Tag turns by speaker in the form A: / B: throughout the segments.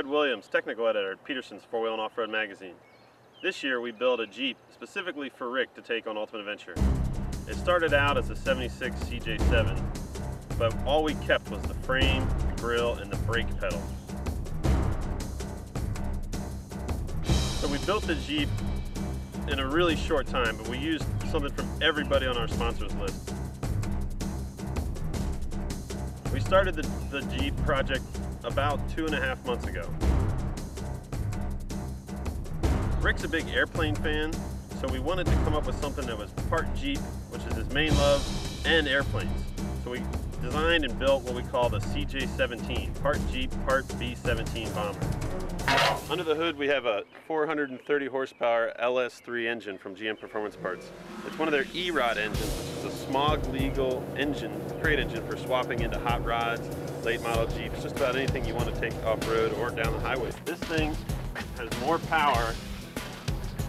A: Fred Williams, technical editor at Petersen's 4-Wheel and Off-Road magazine. This year we built a Jeep specifically for Rick to take on Ultimate Adventure. It started out as a 76 CJ7, but all we kept was the frame, the grille, and the brake pedal. So we built the Jeep in a really short time, but we used something from everybody on our sponsors list. We started the Jeep project about 2.5 months ago. Rick's a big airplane fan, so we wanted to come up with something that was part Jeep, which is his main love, and airplanes. So we designed and built what we call the CJ17, part Jeep, part B-17 bomber. Under the hood we have a 430 horsepower LS3 engine from GM Performance Parts. It's one of their E-Rod engines, which is a smog legal engine, crate engine for swapping into hot rods, late model Jeeps, just about anything you want to take off-road or down the highway. This thing has more power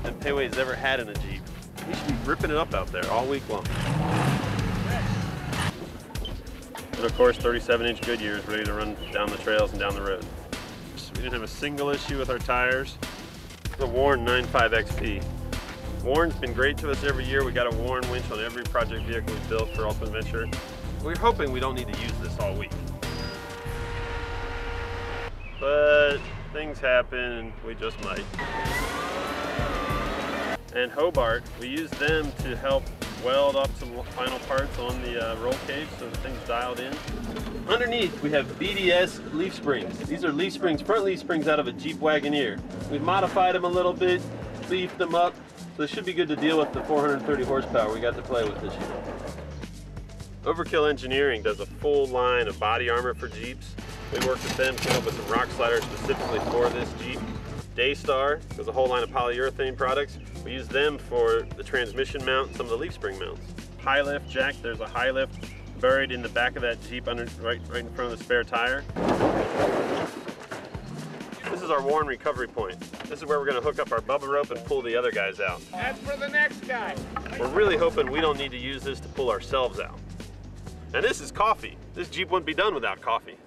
A: than Payway's ever had in a Jeep. You should be ripping it up out there all week long. And of course 37-inch Goodyears ready to run down the trails and down the road. We didn't have a single issue with our tires. The Warn 95 XP. Warn's been great to us every year. We got a Warn winch on every project vehicle we built for Ultimate Adventure. We're hoping we don't need to use this all week. But things happen and we just might. And Hobart, we use them to help weld up some final parts on the roll cage so the thing's dialed in. Underneath we have BDS leaf springs. These are leaf springs, front leaf springs out of a Jeep Wagoneer. We've modified them a little bit, beefed them up, so they should be good to deal with the 430 horsepower we got to play with this year. Overkill Engineering does a full line of body armor for Jeeps. We worked with them, came up with some rock sliders specifically for this Jeep. Daystar does a whole line of polyurethane products. We use them for the transmission mount and some of the leaf spring mounts. High lift jack, there's a high lift buried in the back of that Jeep right in front of the spare tire. This is our Warn recovery point. This is where we're going to hook up our bubba rope and pull the other guys out.
B: That's for the next guy.
A: We're really hoping we don't need to use this to pull ourselves out. And this is coffee. This Jeep wouldn't be done without coffee.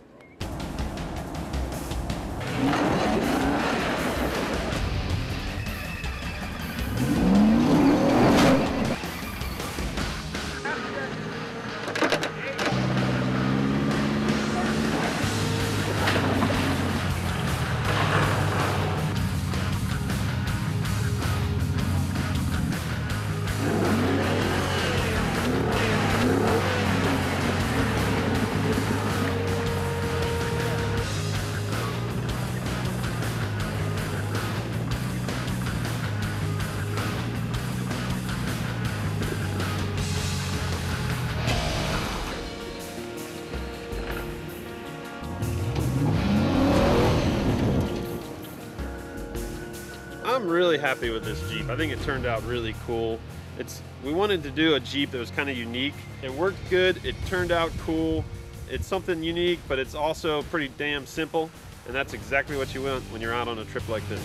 A: I'm really happy with this Jeep. I think it turned out really cool. We wanted to do a Jeep that was kind of unique. It worked good, it turned out cool. It's something unique, but it's also pretty damn simple. And that's exactly what you want when you're out on a trip like this.